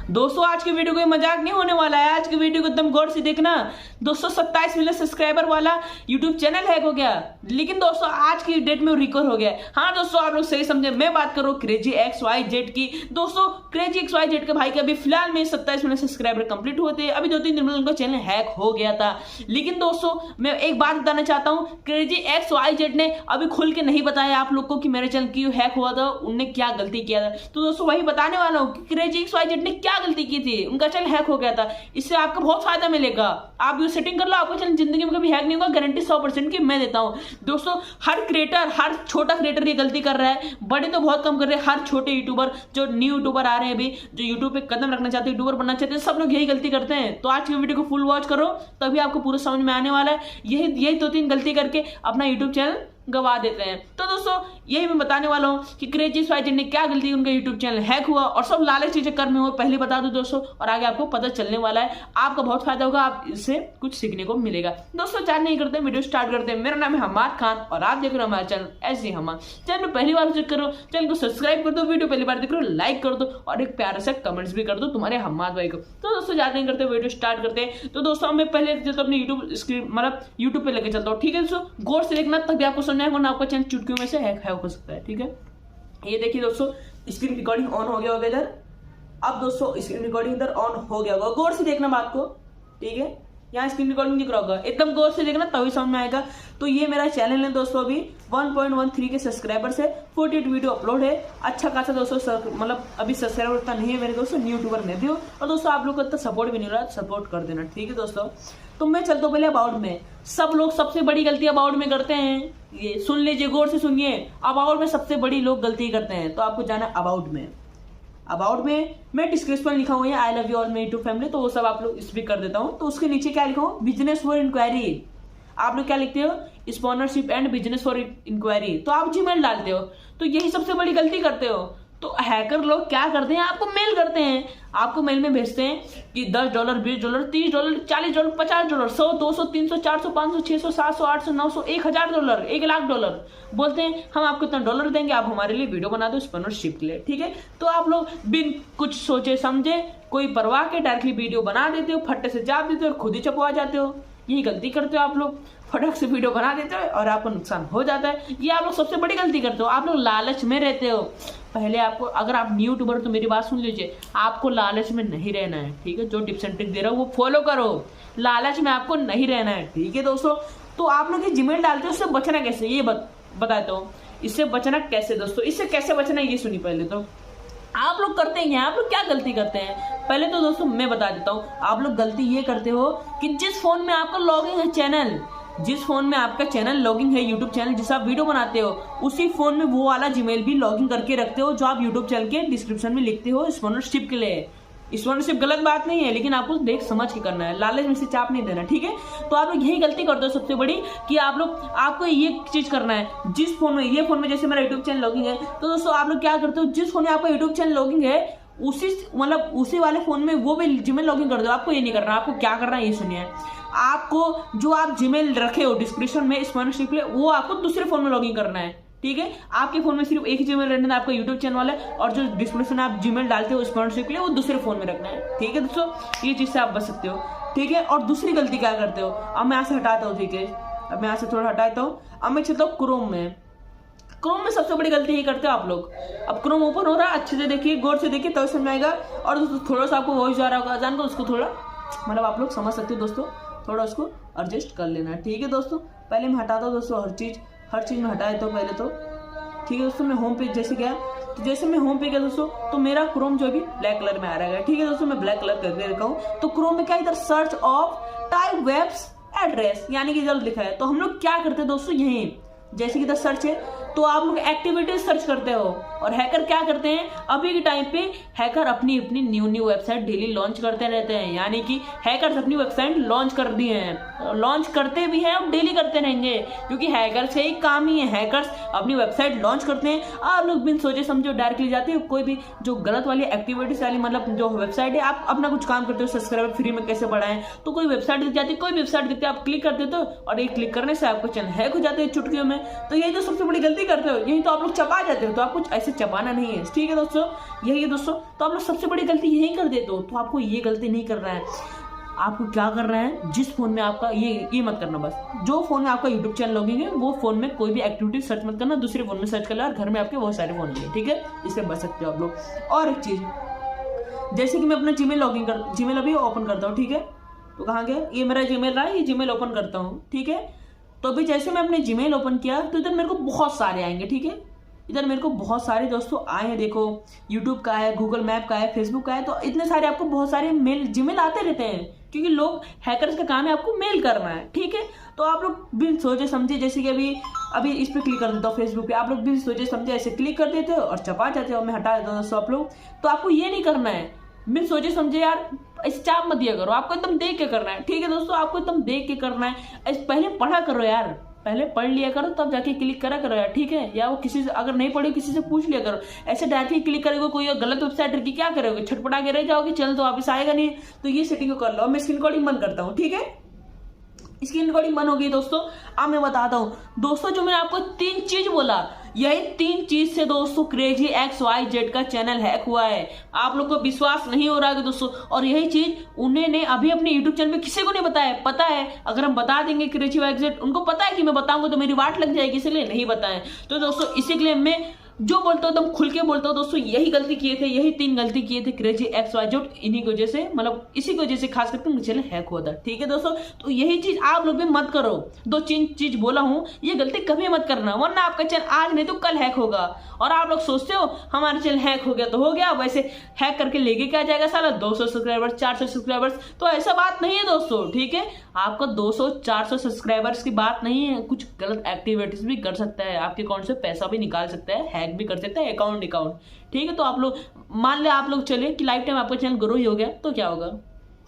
दोस्तों आज की वीडियो कोई मजाक नहीं होने वाला है। आज की वीडियो को एकदम गौर से देखना। दोस्तों 27 मिलियन सब्सक्राइबर वाला यूट्यूब चैनल हैक हो गया, लेकिन दोस्तों आज की डेट में रिकवर हो गया। हाँ दोस्तों, आप लोग सही समझे, मैं बात कर रहा हूँ क्रेजी XYZ की। दोस्तों क्रेजी XYZ के भाई के अभी फिलहाल में 27 मिलियन सब्सक्राइबर कंप्लीट हुए थे। अभी 2-3 दिन में उनका चैनल हैक हो गया था। लेकिन दोस्तों मैं एक बात बताना चाहता हूँ, क्रेजी XYZ ने अभी खुल के नहीं बताया आप लोग को कि मेरे चैनल क्यों हैक हुआ था, उनने क्या गलती किया था। तो दोस्तों वही बताने वाला हूँ कि क्रेजी XYZ ने क्या गलती की थी, उनका चैनल हैक हो गया था। इससे आपको बहुत फायदा मिलेगा। आप ये सेटिंग कर लो, आपका चैनल जिंदगी में कभी हैक नहीं होगा, गारंटी 100% की मैं देता हूं। दोस्तों हर क्रिएटर, हर छोटा क्रिएटर ये गलती कर रहा है, बड़े तो बहुत कम कर रहे हैं। हर छोटे यूट्यूबर, जो न्यू यूट्यूबर आ रहे हैं, अभी जो यूट्यूब पे कदम रखना चाहते हैं, यूट्यूबर बनना चाहते हैं, सब लोग यही गलती करते हैं। तो आज की वीडियो को फुल वॉच करो, तभी आपको पूरा समझ में आने वाला है। यही 2-3 गलती करके अपना यूट्यूब चैनल गवा देते हैं। तो दोस्तों यही मैं बताने वाला हूं कि क्रेजी XYZ ने क्या गलती, उनका यूट्यूब चैनल हैक हुआ और सब लालच के चक्कर में हुआ, पहले बता दूं दोस्तों, और आगे आपको पता चलने वाला है। आपका बहुत फायदा होगा, आप इससे कुछ सीखने को मिलेगा। दोस्तों चार नहीं करते, वीडियो स्टार्ट करते हैं। मेरा नाम है हमाद खान और आप देख रहे हो हमारा चैनल ऐसे हमाद। चैनल में पहली बार विजिट करो, चैनल को सब्सक्राइब कर दो, वीडियो पहली बार देख रहे हो लाइक कर दो और एक प्यारा सा कमेंट्स भी कर दो तुम्हारे हमाद भाई को। तो दोस्तों ज्यादा नहीं करते, वीडियो स्टार्ट करते हैं। तो दोस्तों मैं पहले तो अपने यूट्यूब स्क्रीन मतलब यूट्यूब पे लेके चलता हूँ, ठीक है दोस्तों। गौर से देखना, तभी आपको समझ आएगा, वरना आपका चैनल चुटकियों में से हैक हो सकता है, ठीक है। ये देखिए दोस्तों, स्क्रीन रिकॉर्डिंग ऑन हो गया होगा इधर। अब दोस्तों स्क्रीन रिकॉर्डिंग इधर ऑन हो गया होगा, गौर से देखना बात को, ठीक है। यहाँ स्क्रीन रिकॉर्डिंग दिख रहा होगा, एकदम गौर से देखना तभी समझ में आएगा। तो ये मेरा चैनल है दोस्तों, अभी 1.13 के सब्सक्राइबर्स है, 48 वीडियो अपलोड है। अच्छा खासा दोस्तों, मतलब अभी सब्सक्राइबर उतना नहीं है मेरे दोस्तों, न्यू यूट्यूबर नहीं दियो। और दोस्तों आप लोग को इतना सपोर्ट भी नहीं हो रहा, सपोर्ट कर देना, ठीक है दोस्तों। तो मैं चलता हूँ पहले अबाउट में। सब लोग सबसे बड़ी गलती अबाउट में करते हैं, ये सुन लीजिए, गौर से सुनिए। अबाउट में सबसे बड़ी लोग गलती करते हैं, तो आपको जाना अबाउट में। अबाउट में मैं डिस्क्रिप्शन लिखा हुआ है I love you all my YouTube family, तो वो सब आप लोग स्पीक कर देता हूँ। तो उसके नीचे क्या लिखा हूँ, बिजनेस फॉर इंक्वायरी। आप लोग क्या लिखते हो, sponsorship and business for inquiry. तो आप जीमेल डालते हो, तो यही सबसे बड़ी गलती करते हो। तो हैकर लोग क्या करते हैं, आपको मेल करते हैं, आपको मेल में भेजते हैं कि $10, $20, $30, $40, $50, $100, $200, $300, $400, $500, $600, $700, $800, $900, $1000, $1,00,000 बोलते हैं। हम आपको इतना डॉलर देंगे, आप हमारे लिए वीडियो बना दो स्पॉन्सरशिप के लिए, ठीक है। तो आप लोग बिन कुछ सोचे समझे, कोई परवाह के डायरेक्टली वीडियो बना देते हो, फट्टे से जाप देते हो और खुद ही चपवा जाते हो। यही गलती करते हो आप लोग, फटक से वीडियो बना देते हो और आपको नुकसान हो जाता है। ये आप लोग सबसे बड़ी गलती करते हो, आप लोग लालच में रहते हो। पहले आपको, अगर आप न्यू यूट्यूबर तो मेरी बात सुन लीजिए, आपको लालच में नहीं रहना है, ठीक है। जो टिप्स एंड ट्रिक दे रहा हूँ वो फॉलो करो, लालच में आपको नहीं रहना है, ठीक है दोस्तों। तो आप लोग ये जीमेल डालते हो, उससे बचना कैसे ये बताता हूँ। इससे बचना कैसे दोस्तों, इससे कैसे बचना ये सुनिए। पहले तो आप लोग करते हैं, आप लोग क्या गलती करते हैं, पहले तो दोस्तों मैं बता देता हूँ। आप लोग गलती ये करते हो कि जिस फोन में आपका लॉगिन है चैनल, जिस फोन में आपका चैनल लॉगिन है यूट्यूब चैनल, जिस आप वीडियो बनाते हो, उसी फोन में वो वाला जीमेल भी लॉगिन करके रखते हो जो आप यूट्यूब चैनल के डिस्क्रिप्शन में लिखते हो स्पॉन्सरशिप के लिए। स्पॉन्सरशिप गलत बात नहीं है, लेकिन आपको देख समझ के करना है, लालच में से चाप नहीं देना, ठीक है। तो आप लोग यही गलती करते हो सबसे बड़ी, कि आप लोग, आपको ये चीज करना है, जिस फोन में, ये फोन में जैसे मेरा यूट्यूब चैनल लॉगिन है, तो दोस्तों आप लोग क्या करते हो, जिस फोन में आपका यूट्यूब चैनल लॉगिन है उसी मतलब उसी वाले फोन में वो भी जीमेल लॉगिन कर दो। आपको ये नहीं करना, आपको क्या करना है ये सुनिए। आपको जो आप जीमेल रखे हो डिस्क्रिप्शन में स्पॉन्सरशिप के लिए, वो आपको दूसरे फोन में लॉगिन करना है, ठीक है। आपके फोन में सिर्फ एक ही जीमेल रहना है, आपका यूट्यूब चैनल वाला है, और जो डिस्क्रिप्शन आप जीमेल डालते हो स्पॉन्सरशिप के लिए, वो दूसरे फोन में रखना है, ठीक है दोस्तों। ये चीज से आप बच सकते हो, ठीक है। और दूसरी गलती क्या करते हो, अब मैं यहाँ से हटाता हूँ, ठीक है। अब मैं यहाँ से थोड़ा हटाता हूँ, अब मैं चलता हूँ क्रोम में। क्रोम में सबसे बड़ी गलती ये करते हो आप लोग। अब क्रोम ओपन हो रहा है, अच्छे से देखिए, गौर से देखिए, तब समझ आएगा। और दोस्तों थोड़ा सा आपको वॉइस जा रहा होगा अजान को, उसको थोड़ा मतलब आप लोग समझ सकते हो दोस्तों, थोड़ा उसको एडजस्ट कर लेना है, ठीक है दोस्तों। पहले मैं हटाता हूँ दोस्तों, हर चीज़ में हटा देता हूँ पहले तो, ठीक है दोस्तों। मैं होम पेज जैसे गया, तो जैसे मैं होम पे गया दोस्तों, तो मेरा क्रोम जो भी ब्लैक कलर में आ रहा है, ठीक है दोस्तों। मैं ब्लैक कलर करके रखा हूँ। तो क्रोम में क्या, इधर search of type webs address, यानी कि इधर लिखा है। तो हम लोग क्या करते हैं दोस्तों, यही जैसे कि इधर सर्च है, तो आप लोग एक्टिविटीज सर्च करते हो। और हैकर क्या करते हैं, अभी के टाइम पे हैकर अपनी न्यू वेबसाइट डेली लॉन्च करते रहते हैं, यानी कि हैकर्स अपनी वेबसाइट लॉन्च कर दी हैं, लॉन्च करते भी हैं और डेली करते रहेंगे, क्योंकि हैकर्स का एक काम ही है, हैकर्स अपनी वेबसाइट लॉन्च करते हैं। आप लोग बिन सोचे समझो डायरेक्टली जाते हो, कोई भी जो गलत वाली एक्टिविटीज वाली मतलब जो वेबसाइट है, आप अपना कुछ काम करते हो, सब्सक्राइबर फ्री में कैसे बढ़ाएं, तो कोई वेबसाइट दिख जाती है, कोई वेबसाइट दिखती है, आप क्लिक कर देते हो, और एक क्लिक करने से आपका चैनल हैक हो जाते हैं चुटकियों में। तो यही तो सबसे बड़ी गलती करते हो, यही तो आप लोग चपा जाते हो। तो आप कुछ ऐसे चपाना नहीं है, ठीक है दोस्तों, यही है दोस्तों। तो आप लोग सबसे बड़ी गलती यही कर देते हो। तो आपको ये गलती नहीं करना है। आपको क्या करना है, जिस फोन में आपका ये मत करना, बस जो फोन में आपका यूट्यूब चैनल लॉगिन है वो फोन में कोई भी एक्टिविटी सर्च मत करना, दूसरे फोन में सर्च कर लो। और घर में आपके बहुत सारे फोन हैं, ठीक है, इससे बच सकते हो आप लोग। और एक चीज, जैसे कि मैं अपना जीमेल अभी ओपन करता हूँ, ठीक है, तो कहाँ गया, ये मेरा जीमेल रहा है, ये जीमेल ओपन करता हूँ, ठीक है। तो अभी जैसे मैं अपने जीमेल ओपन किया तो इधर मेरे को बहुत सारे आएंगे, ठीक है, इधर मेरे को बहुत सारे दोस्तों आए हैं। देखो यूट्यूब का है, गूगल मैप का है, फेसबुक का है, तो इतने सारे आपको बहुत सारे मेल जीमेल आते रहते हैं, क्योंकि लोग हैकर्स का काम है आपको मेल करना है, ठीक है। तो आप लोग बिन सोचे समझे, जैसे कि अभी इस पर क्लिक कर देता हूँ फेसबुक पे, आप लोग बिन सोचे समझे ऐसे क्लिक कर देते हो और चपा जाते हो, मैं हटा देता हूँ दोस्तों आप लोग। तो आपको ये नहीं करना है, बिन सोचे समझे यार ऐसे चाप मत दिया करो, आपको एकदम देख के करना है, ठीक है दोस्तों, आपको एकदम देख के करना है। पहले पढ़ा करो यार, पहले पढ़ लिया करो तब जाके क्लिक करा करो यार, ठीक है। या वो किसी से अगर नहीं पढ़े किसी से पूछ लिया करो, ऐसे डायरेक्टली क्लिक करोगे कोई गलत वेबसाइट की क्या करोगे, छटपटा के रह जाओगे, चल तो वापस आएगा नहीं। तो ये सेटिंग को कर लो। मैं स्क्रीन रिकॉर्डिंग बंद करता हूँ, ठीक है, स्क्रीन रिकॉर्डिंग बंद हो गई दोस्तों। अब मैं बताता हूँ दोस्तों, जो मैंने आपको 3 चीज बोला, यही 3 चीज से दोस्तों क्रेजी XYZ का चैनल हैक हुआ है। आप लोग को विश्वास नहीं हो रहा है दोस्तों, और यही चीज उन्होंने अभी अपने यूट्यूब चैनल पे किसी को नहीं बताया। पता है अगर हम बता देंगे क्रेजी XYZ, उनको पता है कि मैं बताऊंगा तो मेरी वाट लग जाएगी, इसलिए नहीं बताएं। तो दोस्तों इसी के लिए मैं जो बोलता हूँ एकदम खुल के बोलता हूँ दोस्तों, यही गलती किए थे, यही 3 गलती किए थे क्रेजी XYZ, इन्हीं की वजह से, मतलब इसी की वजह से खास करके मुझे चैनल हैक हुआ था, ठीक है दोस्तों। तो यही चीज आप लोग भी मत करो, 2-3 चीज बोला हूँ, ये गलती कभी मत करना, वरना आपका चैनल आज नहीं तो कल हैक होगा। और आप लोग सोचते हो हमारा चैनल हैक हो गया तो हो गया, वैसे हैक करके लेके क्या जाएगा साला 200 सब्सक्राइबर्स, 400 सब्सक्राइबर्स, तो ऐसा बात नहीं है दोस्तों, ठीक है। आपका 200-400 सब्सक्राइबर्स की बात नहीं है, कुछ गलत एक्टिविटीज भी कर सकता है, आपके अकाउंट से पैसा भी निकाल सकता है, हैक भी कर सकता है अकाउंट, ठीक है। तो आप लोग मान ले, आप लोग चले कि लाइफ टाइम आपका चैनल ग्रो ही हो गया, तो क्या होगा,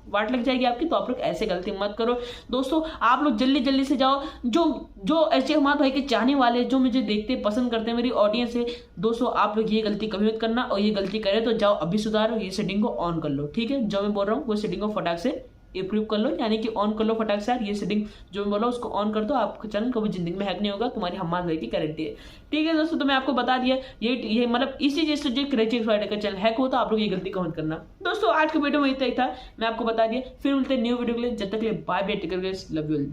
वाट लग जाएगी आपकी। तो आप लोग ऐसे गलती मत करो दोस्तों। आप लोग जल्दी से जाओ, जो एच हुमाद भाई के चाहने वाले, जो मुझे देखते पसंद करते हैं, मेरी ऑडियंस है दोस्तों, आप लोग ये गलती कभी मत करना, और ये गलती करे तो जाओ अभी सुधारो, ये सेटिंग को ऑन कर लो, ठीक है। जो मैं बोल रहा हूँ वो सेटिंग को फटाक से अप्रूव कर लो, यानी कि ऑन कर लो फटाक से यार, ये सेटिंग जो मैं बोला उसको ऑन कर दो, आपका चैनल कभी जिंदगी में हैक नहीं होगा, तुम्हारी हमाद भाई की गारंटी है, ठीक है दोस्तों। तो मैं आपको बता दिया, ये मतलब इसी चीज से जो क्रेजी XYZ का चैनल हैक होता है, आप लोग ये गलती कौन करना दोस्तों। आज के वीडियो में इतना ही था, मैं आपको बता दिया, फिर मिलते हैं न्यू वीडियो के लिए, जब तक के लिए bye bye, take care guys, love you all.